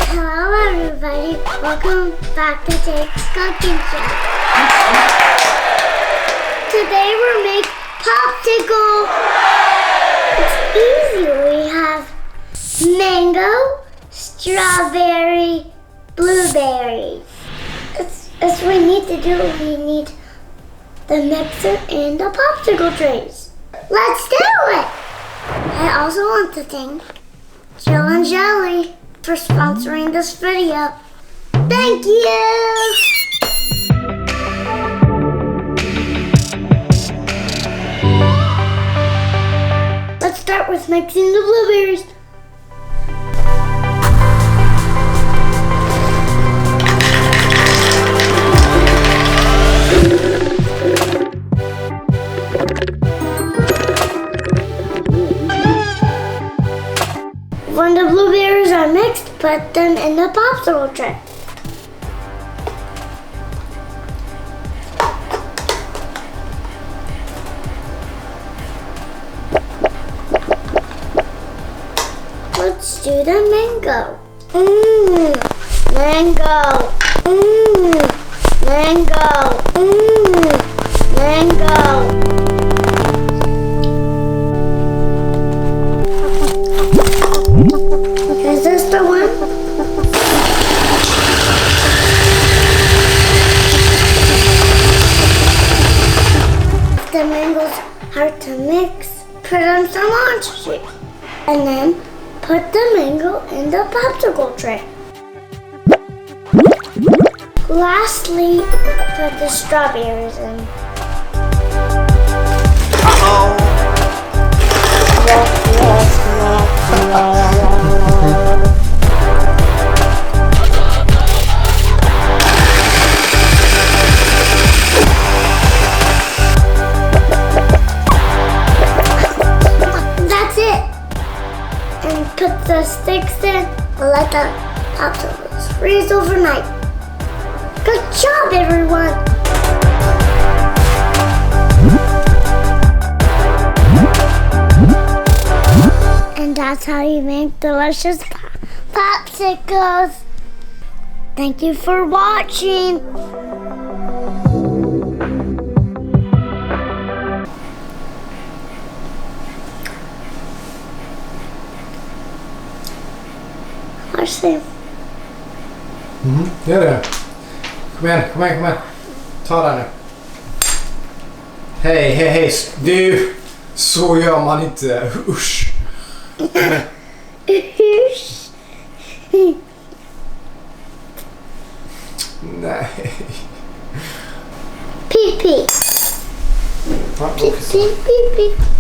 Hello everybody, welcome back to Jake's Cooking Show. Today we're making popsicle. It's easy. We have mango, strawberry, blueberries. That's what we need to do. We need the mixer and the popsicle trays. Let's do it! I also want to thank Jill and Jelly for sponsoring this video. Thank you! Let's start with mixing the blueberries. When the blueberries are mixed, put them in the popsicle tray. Let's do the mango. Mango. Mango. Mango. Is this the one? If the mango's hard to mix, put on some orange juice. And then put the mango in the popsicle tray. Lastly, put the strawberries in. That's it. And put the sticks in and let the popsicles freeze overnight. Good job, everyone! And that's how you make delicious popsicles. Thank you for watching. Varsågod. Gör det. Kom igen. Ta den nu. Hej. Du, så gör man inte. Usch. Usch. Nej. Pee-pee. Ja, Pee-pee.